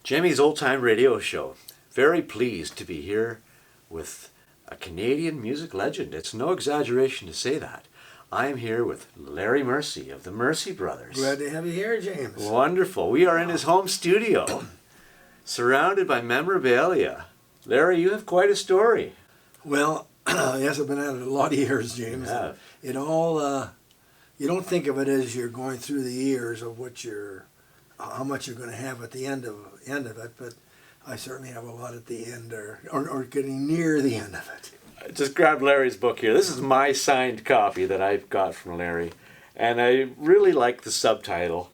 Jimmy's Old Time Radio Show. Very pleased to be here with a Canadian music legend. It's no exaggeration to say that. I'm here with Larry Mercey of the Mercey Brothers. Glad to have you here, James. Wonderful. We are in his home studio, surrounded by memorabilia. Larry, you have quite a story. Well, yes, I've been at it a lot of years, James. You have. It all, you don't think of it as you're going through the years of how much you're going to have at the end of it, but I certainly have a lot at the end, or getting near the end of it. I just grabbed Larry's book here. This is my signed copy that I've got from Larry, and I really like the subtitle,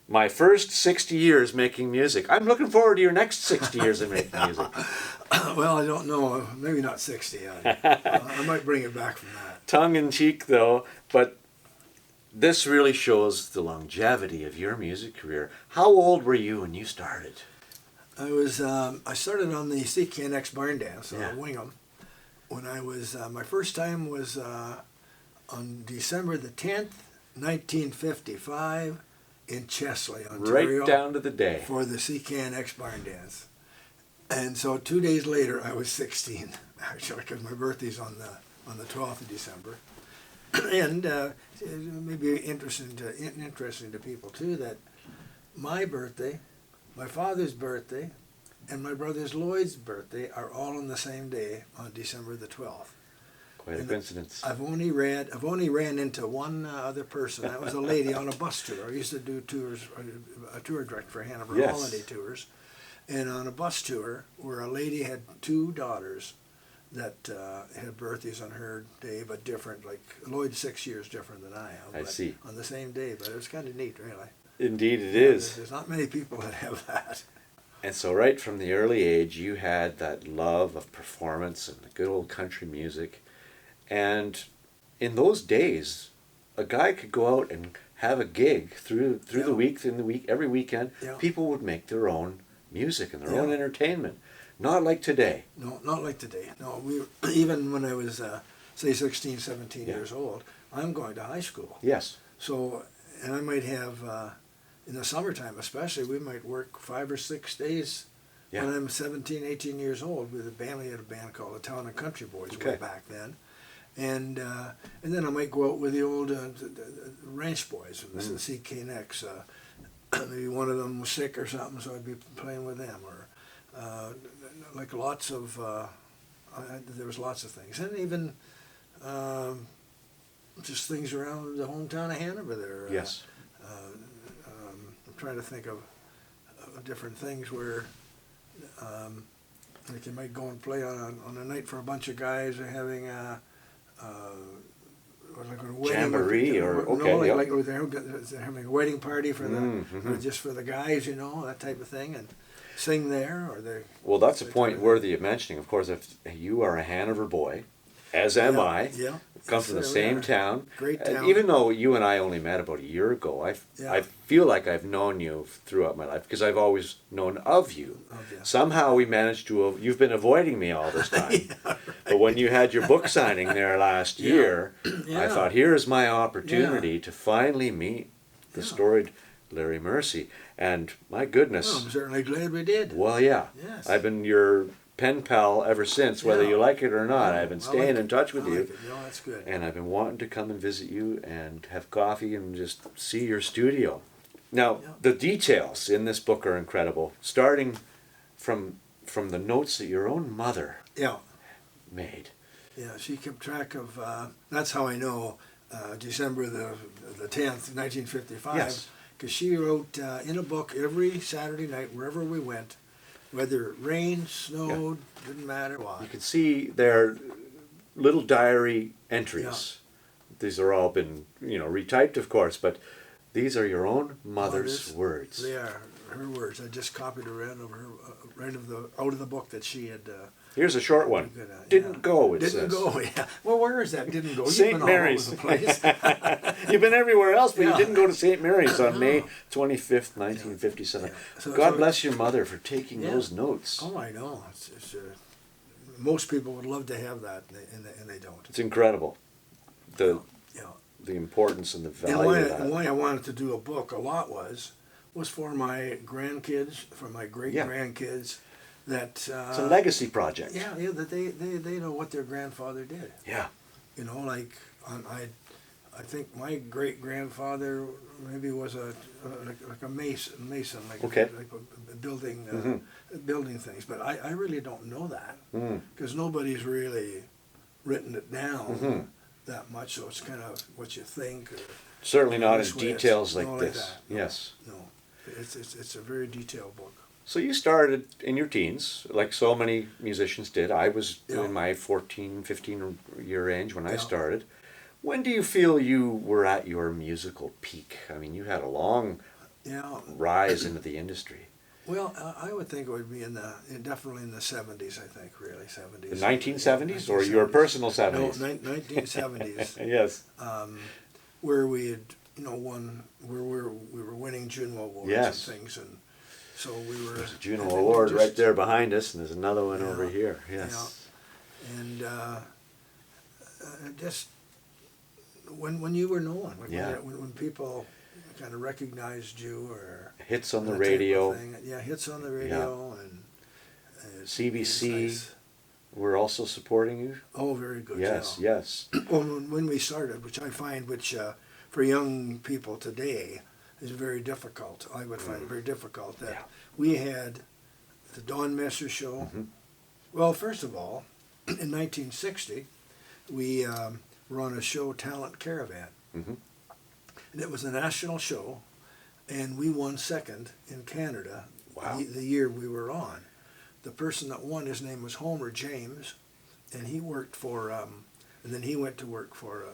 My First 60 Years Making Music. I'm looking forward to your next 60 years of making music. Well, I don't know. Maybe not 60. I might bring it back from that. Tongue-in-cheek, though, but this really shows the longevity of your music career. How old were you when you started? I started on the CKNX barn dance, Wingham, when I was, my first time was on December the 10th, 1955 in Chesley, Ontario. Right down to the day. For the CKNX barn dance. And so 2 days later, I was 16, actually, because my birthday's on the 12th of December. And it may be interesting to people too that my birthday, my father's birthday, and my brother's Lloyd's birthday are all on the same day on December the 12th. Quite a coincidence. I've only ran into one other person. That was a lady on a bus tour. I used to do tours, a tour director for Hanover Holiday Tours, and on a bus tour where a lady had two daughters that had birthdays on her day, but different. Like Lloyd's 6 years different than I am. I see. On the same day, but it was kind of neat, really. Indeed it is. There's not many people that have that. And so right from the early age, you had that love of performance and the good old country music. And in those days, a guy could go out and have a gig through the week, every weekend. Yeah. People would make their own music and their own entertainment. Not like today. No, not like today. No, even when I was, say, 16, 17 years old, I'm going to high school. Yes. So, and I might have, in the summertime especially, we might work 5 or 6 days when I'm 17, 18 years old with a band. We had a band called the Town and Country Boys way back then. And then I might go out with the old the Ranch Boys from the CKNX. Maybe one of them was sick or something, so I'd be playing with them. Or like lots of, there was lots of things. And even just things around the hometown of Hanover there. Yes. I'm trying to think of different things where like you might go and play on a night for a bunch of guys are having like a wedding. Jamboree like they're having a wedding party for or just for the guys, that type of thing, and sing there or they. Well, that's a point worthy of mentioning. Of course, if you are a Hanover boy, as am I. Yeah. Come from the same town. Great town. Even though you and I only met about a year ago, I feel like I've known you throughout my life because I've always known of you. Somehow we managed to. You've been avoiding me all this time. Right. But when you had your book signing there last year, I thought, here's my opportunity to finally meet the storied Larry Mercey. And my goodness. Well, I'm certainly glad we did. Well, yeah. Yes. I've been your pen pal ever since, whether you like it or not. I've been staying in touch with you. No, that's good. And I've been wanting to come and visit you and have coffee and just see your studio. Now, the details in this book are incredible, starting from the notes that your own mother made. Yeah, she kept track of, that's how I know December the 10th, 1955. Yes. Because she wrote in a book every Saturday night, wherever we went, whether it rained, snowed, didn't matter what. You can see their little diary entries. These are all been, retyped, of course, but these are your own mother's words. They are her words. I just copied her out of the book that she had. Here's a short one. Didn't go, it says. Didn't go, yeah. Well, where is that? Didn't go. St. Mary's. You've been all over the place. You've been everywhere else, but you didn't go to St. Mary's on May 25th, 1957. God bless your mother for taking those notes. Oh, I know. Most people would love to have that, and they don't. It's incredible. The importance and the value of that. And why I wanted to do a book a lot was was for my grandkids, for my great-grandkids. That it's a legacy project. Yeah, that they know what their grandfather did. Yeah. You know, like I think my great-grandfather maybe was like a mason, like a building building things. But I really don't know that because nobody's really written it down that much. So it's kind of what you think. Or, certainly not in details like this. No, yes. No, it's a very detailed book. So you started in your teens, like so many musicians did. I was in my 14, 15 year age when I started. When do you feel you were at your musical peak? I mean, you had a long rise into the industry. Well, I would think it would be definitely in the 70s, I think, really, 70s. The 1970s or your personal 70s? No, 1970s. Yes. Where we had, won, where we were winning Juno Awards and things, and so we were. There's a Juno Award right there behind us, and there's another one over here. Yes. Yeah. And just when you were known, like when people kind of recognized you or hits on the radio. Hits on the radio and CBC. We're also supporting you. Oh, very good. Yes. Well, when we started, which I find, for young people today is very difficult. I would find it very difficult that we had the Don Messer show. Well, first of all, in 1960, we were on a show, Talent Caravan. And it was a national show, and we won second in Canada the year we were on. The person that won, his name was Homer James, and he worked for, and then he went to work for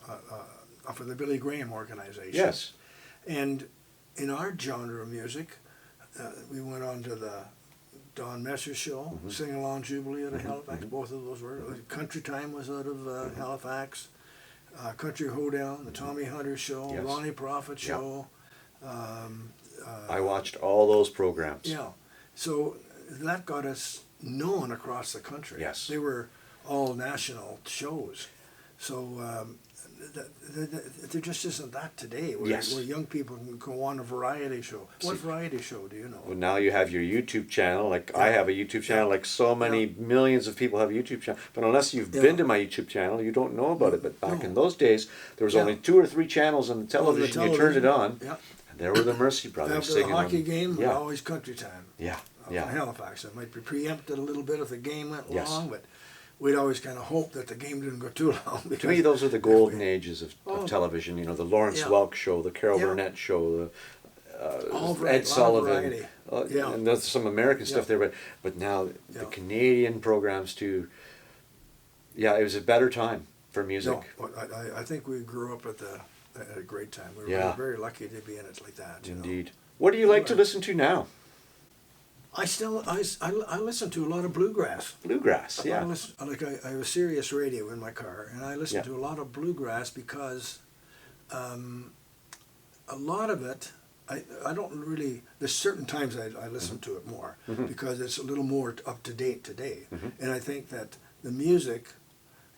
the Billy Graham organization. Yes. And in our genre of music, we went on to the Don Messer show, Sing Along Jubilee out of Halifax. Both of those were. Country Time was out of Halifax. Country Hoedown, the Tommy Hunter show, Ronnie Prophet show. I watched all those programs. Yeah. So that got us known across the country. Yes. They were all national shows. So there just isn't that today where young people can go on a variety show. What variety show do you know? Well, now you have your YouTube channel. Like I have a YouTube channel. Like so many millions of people have a YouTube channel. But unless you've been to my YouTube channel, you don't know about it. But back in those days, there was only 2 or 3 channels on the television. You turned it on, and there were the Mercey brothers after singing. The hockey game was always Country Time. In Halifax. It might be preempted a little bit if the game went long, but we'd always kind of hope that the game didn't go too long. To me, those are the golden ages of television. You know, the Lawrence Welk show, the Carol Burnett show, the Ed Sullivan, and there's some American stuff there. But now the Canadian programs too. Yeah, it was a better time for music. No, I think we grew up at a great time. We were very lucky to be in it like that. Indeed. What do you like to listen to now? I listen to a lot of bluegrass. Bluegrass, yeah. I have a Sirius radio in my car, and I listen to a lot of bluegrass because a lot of it, I don't really, there's certain times I listen to it more because it's a little more up to date today. And I think that the music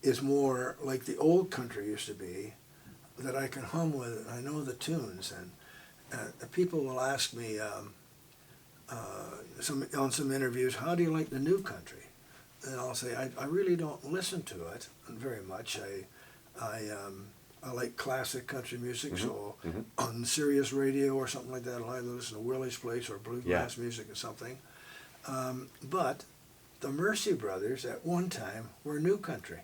is more like the old country used to be, that I can hum with, and I know the tunes. And people will ask me, on some interviews, how do you like the new country? And I'll say I really don't listen to it very much. I like classic country music, so on Sirius radio or something like that, I listen to Willie's Place or bluegrass music or something. But the Mercey brothers at one time were new country.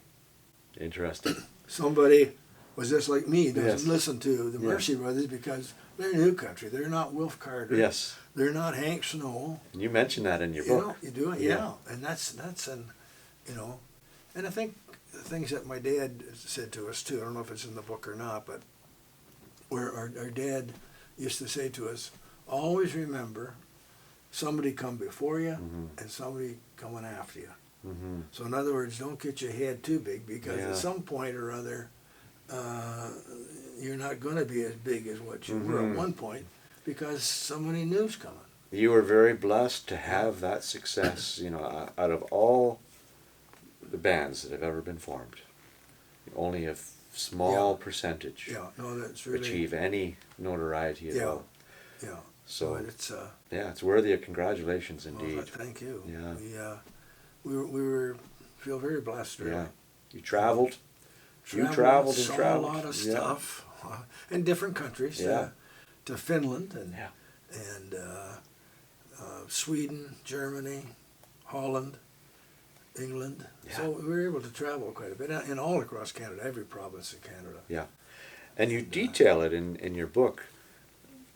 Interesting. Somebody was just like me, doesn't listen to the Mercey brothers because they're new country. They're not Wilf Carter. Yes. They're not Hank Snow. You mentioned that in your book. You do it, and that's and I think the things that my dad said to us too. I don't know if it's in the book or not, but where our dad used to say to us, always remember, somebody come before you and somebody coming after you. So in other words, don't get your head too big because at some point or other, you're not going to be as big as what you were at one point because somebody new's coming. You were very blessed to have that success, out of all the bands that have ever been formed. Only a small percentage that's really, achieve any notoriety at all. Yeah. So it's yeah, it's worthy of congratulations indeed. Well, thank you. Yeah. We were feel very blessed. Really. Yeah. You traveled. Saw a lot of stuff in different countries. Yeah. To Finland and Yeah. and Sweden, Germany, Holland, England. Yeah. So we were able to travel quite a bit, and all across Canada, every province of Canada. Yeah. And you detail it in your book,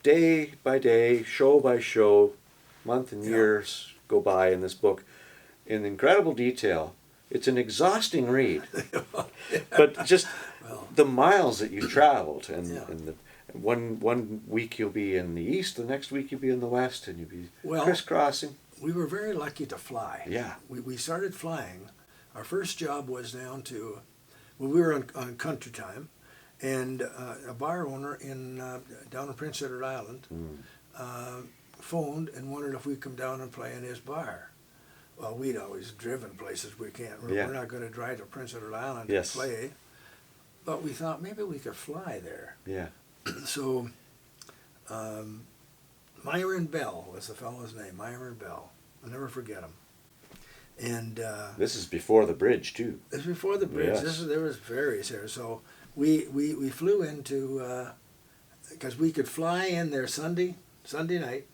day by day, show by show, month and years go by in this book, in incredible detail. It's an exhausting read, but just the miles that you traveled, and the one week you'll be in the east, the next week you'll be in the west, and you'll be crisscrossing. We were very lucky to fly. Yeah. We started flying. Our first job was down to, well, we were on country time, and a bar owner down in Prince Edward Island phoned and wondered if we'd come down and play in his bar. Well, we'd always driven places we can't. We're not going to drive to Prince Edward Island to play. But we thought maybe we could fly there. Yeah. So Myron Bell was the fellow's name, Myron Bell. I'll never forget him. And this is before the bridge, too. This is before the bridge. Yes. There was ferries here. So we flew into, because we could fly in there Sunday night,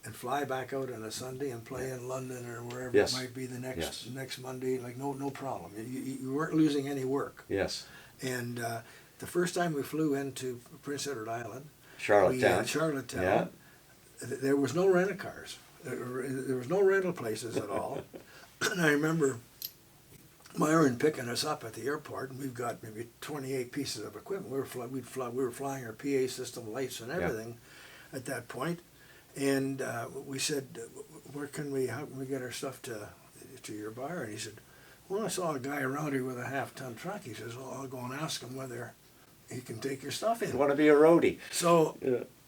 and fly back out on a Sunday and play in London or wherever it might be the next Monday. Like no problem. You weren't losing any work. Yes. And the first time we flew into Prince Edward Island, Charlottetown, there was no rent-a-cars. There was no rental places at all. And I remember Myron picking us up at the airport, and we've got maybe 28 pieces of equipment. We were flying our PA system, lights, and everything at that point. And we said, how can we get our stuff to your bar? And he said, well, I saw a guy around here with a half-ton truck. He says, well, I'll go and ask him whether he can take your stuff in. You want to be a roadie. So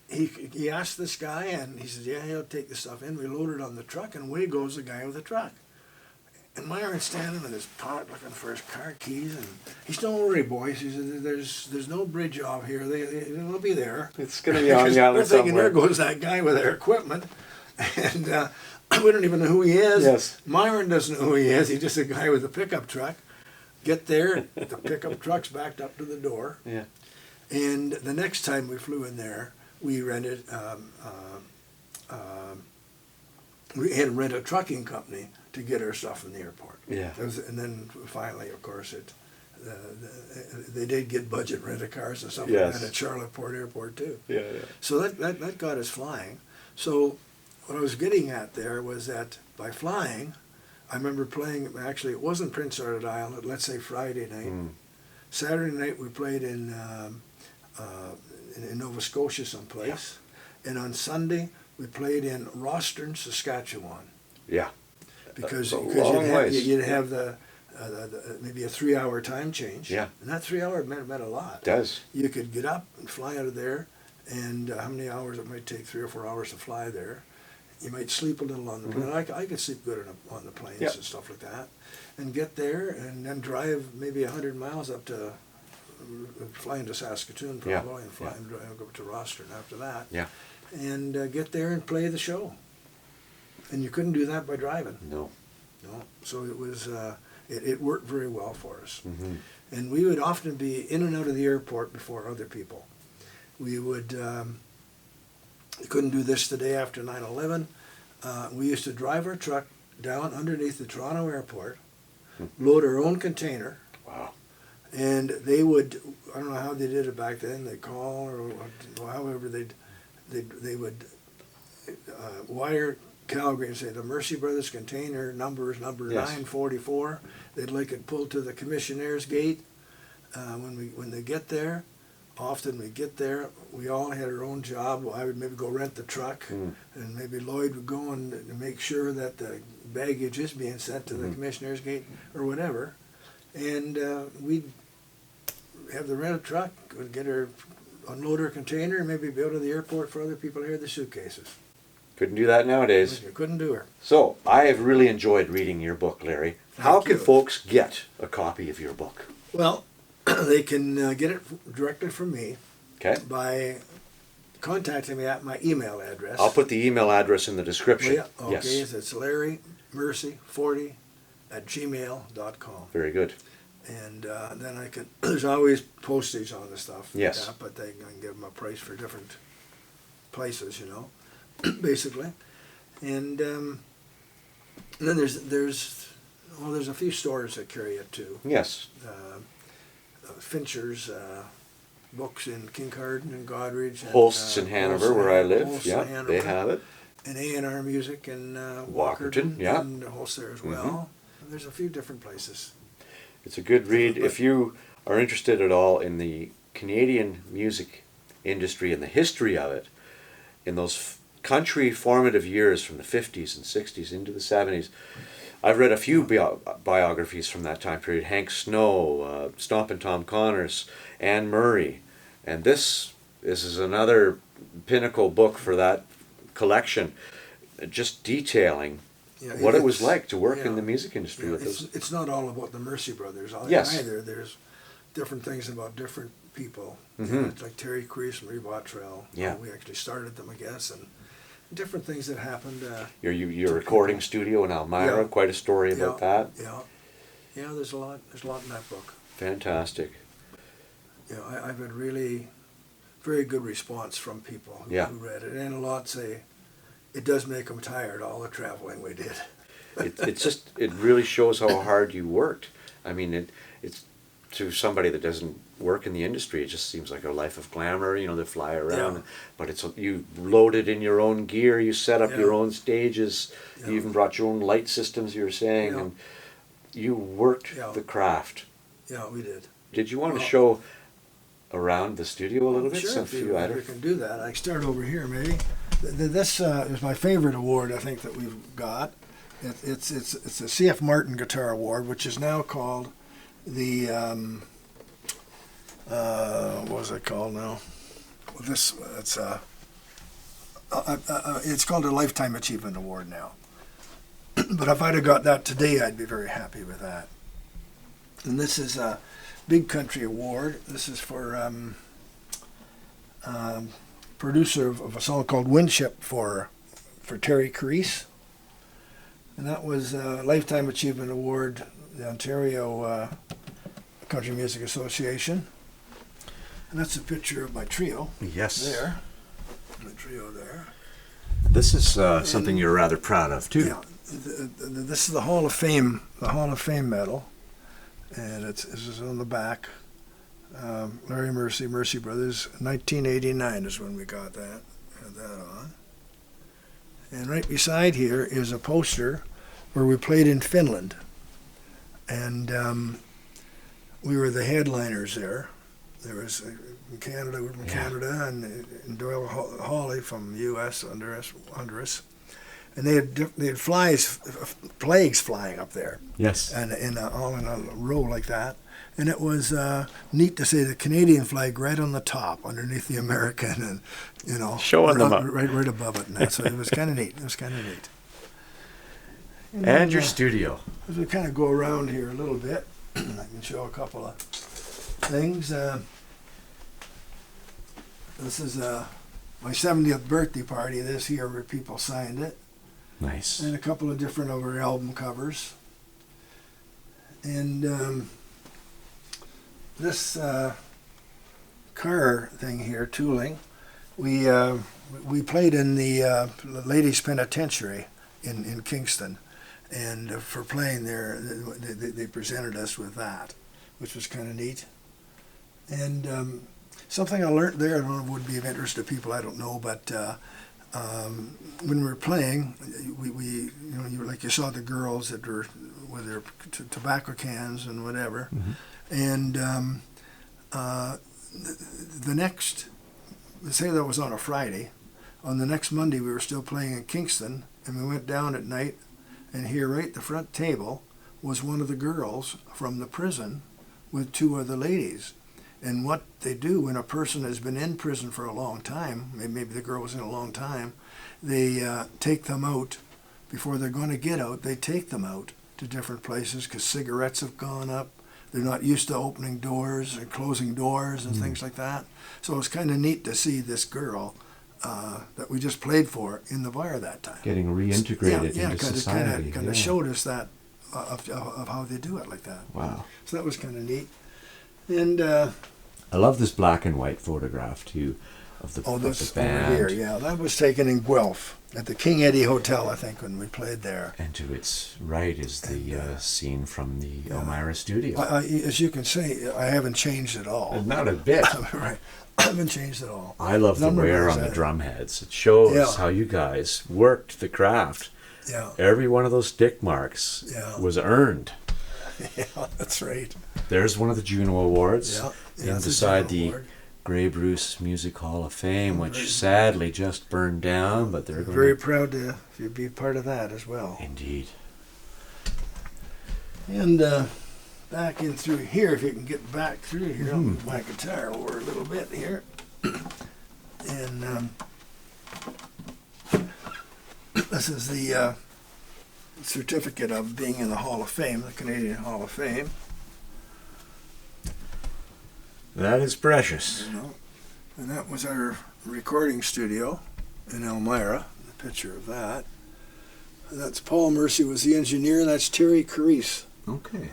he asked this guy, and he said, yeah, he'll take the stuff in. We loaded on the truck, and away goes the guy with the truck. And Myron's standing in his pocket looking for his car keys, and he said, don't worry, boys. He said, there's no bridge off here. They'll be there. It's going to be on the island somewhere. We're thinking, there goes that guy with our equipment. And we don't even know who he is. Yes. Myron doesn't know who he is. He's just a guy with a pickup truck. Get there, the pickup truck's backed up to the door. Yeah. And the next time we flew in there, we rented, we had to rent a trucking company to get our stuff in the airport. Yeah. And then finally, of course, they did get budget rent-a-cars and stuff like that at Charlotteport Airport too. Yeah. So that got us flying. So what I was getting at there was that by flying, I remember playing, actually it wasn't Prince Edward Island, let's say Friday night. Saturday night we played in Nova Scotia someplace. Yeah. And on Sunday we played in Rostern, Saskatchewan. Yeah. Because you'd have the maybe a 3-hour time change. Yeah. And that 3 hour meant a lot. It does. You could get up and fly out of there, and how many hours it might take, 3 or 4 hours to fly there. You might sleep a little on the plane. I could sleep good on the planes and stuff like that. And get there and then drive maybe 100 miles up to, flying to Saskatoon probably, and drive up to Rostern after that. Yeah. And get there and play the show. And you couldn't do that by driving. No. So it was, it worked very well for us. Mm-hmm. And we would often be in and out of the airport before other people. We would, couldn't do this the day after 9/11. We used to drive our truck down underneath the Toronto airport, load our own container. Wow. And they would, I don't know how they did it back then, they'd call or however they would wire Calgary and say the Mercey Brothers container number is number 944. They'd like it pulled to the commissionaire's gate. When they get there, often we get there, we all had our own job. I would maybe go rent the truck, and maybe Lloyd would go and make sure that the baggage is being sent to the commissionaire's gate or whatever. And we'd have the rented truck, would get her, unload her container, and maybe go to the airport for other people to hear the suitcases. Couldn't do that nowadays. You couldn't do her. So, I have really enjoyed reading your book, Larry. How can folks get a copy of your book? Well, they can get it directly from me by contacting me at my email address. I'll put the email address in the description. Well, yeah, okay, yes. It's LarryMercey40@gmail.com. Very good. And then I can, there's always postage on the stuff. Yes. Yeah, but they can give them a price for different places, you know, basically. And then there's a few stores that carry it too. Yes. Fincher's books in Kincardine and Godrich. Holst's in Hanover, where I live. Holst's Yeah, they have it. And A&R Music in Walkerton, yeah. And Holst there as well. There's a few different places. It's a good read. If you are interested at all in the Canadian music industry and the history of it, in those country formative years from the 50s and 60s into the 70s, I've read a few biographies from that time period. Hank Snow, Stompin' Tom Connors, Anne Murray. And this is another pinnacle book for that collection, just detailing what it was like to work in the music industry with those. It's not all about the Mercey brothers either. There's different things about different people. You know, it's like Terry Crease and Marie Bottrell. Yeah. We actually started them, I guess, and different things that happened. Your recording studio in Elmira, quite a story about that. Yeah, there's a lot in that book. Fantastic. I've had really very good response from people who read it, and a lot say it does make them tired, all the traveling we did. It really shows how hard you worked. I mean, it's to somebody that doesn't work in the industry, it just seems like a life of glamour. You know, they fly around, but you loaded in your own gear, you set up your own stages, you even brought your own light systems, you were saying, and you worked the craft. Yeah, we did. Did you want to show around the studio a little bit? Sure, if we can do that. I start over here, maybe. This is my favorite award, I think, that we've got. It's a C.F. Martin Guitar Award, which is now called the what is it called now? It's called a Lifetime Achievement Award now. But if I'd have got that today, I'd be very happy with that. And this is a Big Country Award. This is for producer of a song called Windship for Terry Crease. And that was a Lifetime Achievement Award, the Ontario Country Music Association. And that's a picture of my trio. Yes. There. My trio there. This is something you're rather proud of, too. Yeah. This is the Hall of Fame medal. And this is on the back. Larry Mercey Brothers, 1989 is when we got that. Had that on. And right beside here is a poster where we played in Finland. And we were the headliners there. There was in Canada, we were from Canada, and Doyle Hawley from U.S. under us. And they had flags flying up there. Yes. And all in a row like that. And it was neat to see the Canadian flag right on the top, underneath the American, and showing them up right above it. And that. So it was kind of neat. And then, your studio. As we kind of go around here a little bit, I can show a couple of things. This is my 70th birthday party this year, where people signed it. Nice. And a couple of different of our album covers. And this car thing here, tooling, we played in the ladies' penitentiary in Kingston, and for playing there, they presented us with that, which was kind of neat. And something I learned there, I don't know if it would be of interest to people, I don't know, but when we were playing, we like you saw the girls that were with their tobacco cans and whatever, and the next, say that was on a Friday, on the next Monday we were still playing in Kingston, and we went down at night, and here right at the front table was one of the girls from the prison with two other ladies. And what they do when a person has been in prison for a long time, maybe the girl was in a long time, they take them out. Before they're going to get out, they take them out to different places because cigarettes have gone up. They're not used to opening doors and closing doors and things like that. So it's kind of neat to see this girl that we just played for in the bar that time. Getting reintegrated into society. It kind of showed us that of how they do it like that. Wow. So that was kind of neat. And I love this black and white photograph too of the band. Over here, yeah, that was taken in Guelph at the King Eddie Hotel, I think, when we played there. And to its right is the scene from the Elmira studio. As you can see, I haven't changed at all. Not a bit. Right. I haven't changed at all. I love the wear on the drum heads. It shows how you guys worked the craft. Yeah. Every one of those stick marks was earned. Yeah, that's right. There's one of the Juno Awards. Yeah. Beside the Grey Bruce Music Hall of Fame, which sadly just burned down, but they're going very proud to be part of that as well. Indeed. And back in through here, if you can get back through here, I'll move my guitar over a little bit here. And this is the certificate of being in the Hall of Fame, the Canadian Hall of Fame. That is precious. And that was our recording studio in Elmira, the picture of that. And that's Paul Mercey was the engineer, and that's Terry Carice. Okay.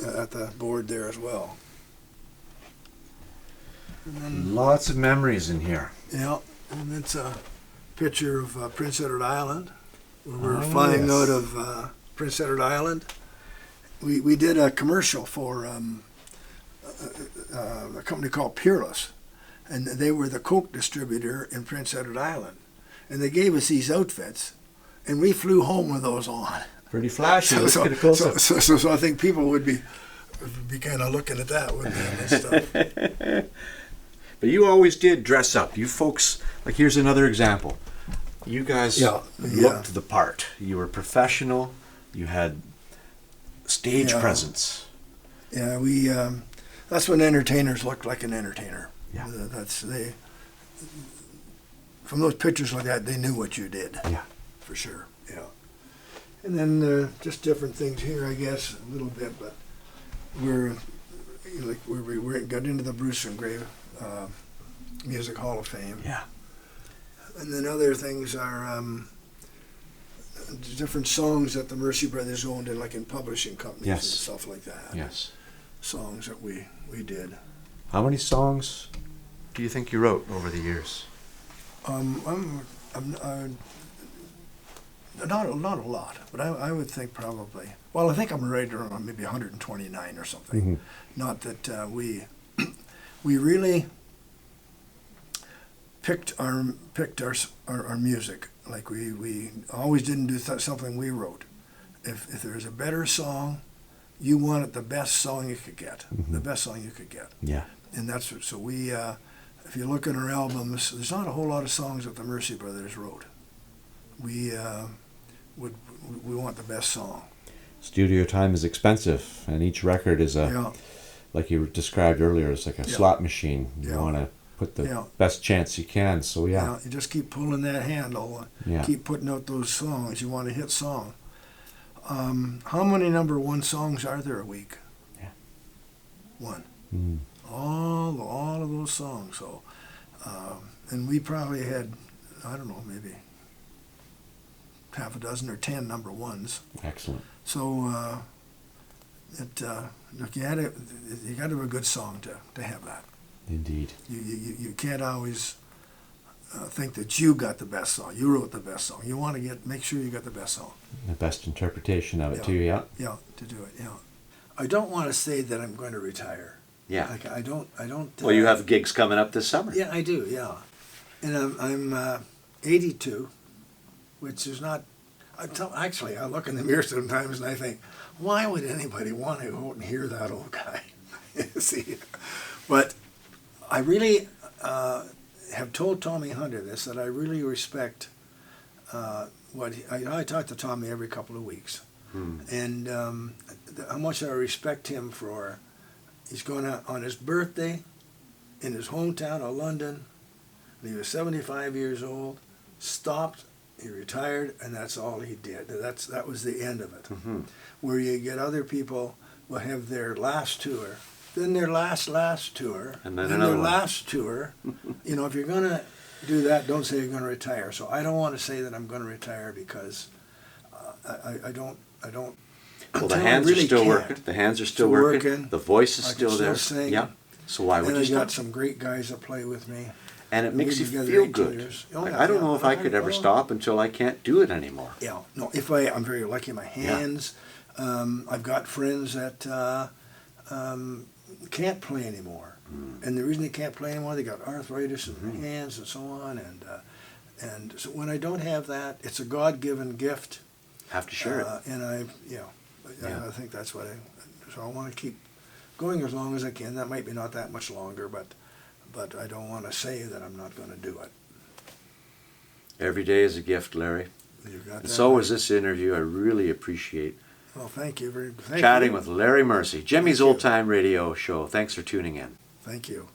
At the board there as well. And then, lots of memories in here. Yeah, and it's a picture of Prince Edward Island. When we were flying out of Prince Edward Island. We did a commercial for a company called Peerless, and they were the Coke distributor in Prince Edward Island. And they gave us these outfits, and we flew home with those on. Pretty flashy. So I think people would be kind of looking at that, wouldn't they, and stuff. But you always did dress up. You folks, like here's another example. You guys looked the part. You were professional. You had stage presence. Yeah, we. That's when entertainers looked like an entertainer. Yeah. From those pictures like that, they knew what you did. Yeah. For sure. Yeah. And then just different things here, I guess, a little bit, but we got into the Bruce and Gray Music Hall of Fame. Yeah. And then other things are different songs that the Mercey brothers owned in, like in publishing companies and stuff like that. Yes. Songs that we did. How many songs do you think you wrote over the years? Not a lot, but I would think probably. Well, I think I'm right around maybe 129 or something. Mm-hmm. Not that we really picked our music. Like we always didn't do something we wrote. If there's a better song, you wanted the best song you could get. Mm-hmm. The best song you could get. Yeah. And that's what, so we. If you look at our albums, there's not a whole lot of songs that the Mercey brothers wrote. We want the best song. Studio time is expensive, and each record is like you described earlier, it's like a slot machine. You want to put the best chance you can. So you just keep pulling that handle. Keep putting out those songs. You want a hit song. How many number one songs are there a week? Yeah. One. Mm. All of those songs. So, and we probably had, I don't know, maybe half a dozen or 10 number ones. Excellent. So, look, you got to have a good song to have that. Indeed. You can't always think that you got the best song. You wrote the best song. You want to make sure you got the best song. The best interpretation of it too. Yeah. Yeah, to do it. Yeah. I don't want to say that I'm going to retire. Yeah. Like I don't. Well, you have gigs coming up this summer. Yeah, I do. Yeah, and I'm 82, which is not. Actually, I look in the mirror sometimes and I think, why would anybody want to go out and hear that old guy? See, but I really have told Tommy Hunter this, that I really respect I talk to Tommy every couple of weeks, and how much I respect him for. He's going out on his birthday in his hometown of London. And he was 75 years old. Stopped. He retired, and that's all he did. That was the end of it. Mm-hmm. Where you get other people will have their last tour, then their last tour, and then their last tour. You know, if you're gonna do that, don't say you're going to retire. So I don't want to say that I'm going to retire because I don't. Well, the hands are still working. The hands are still working. The voice is still there. Sing. Yeah. So why would you stop? And I got some great guys that play with me. And it makes you feel good. I don't know if I could ever stop until I can't do it anymore. Yeah. No. I'm very lucky. My hands. Yeah. I've got friends that can't play anymore, and the reason they can't play anymore, they got arthritis in their hands and so on, and so when I don't have that, it's a God-given gift. Have to share it. And I think that's what so I want to keep going as long as I can. That might be not that much longer, but I don't want to say that I'm not going to do it. Every day is a gift, Larry. And so is this interview. I really appreciate Well, thank you. Chatting with Larry Mercey, Jimmy's Old Time Radio Show. Thanks for tuning in. Thank you.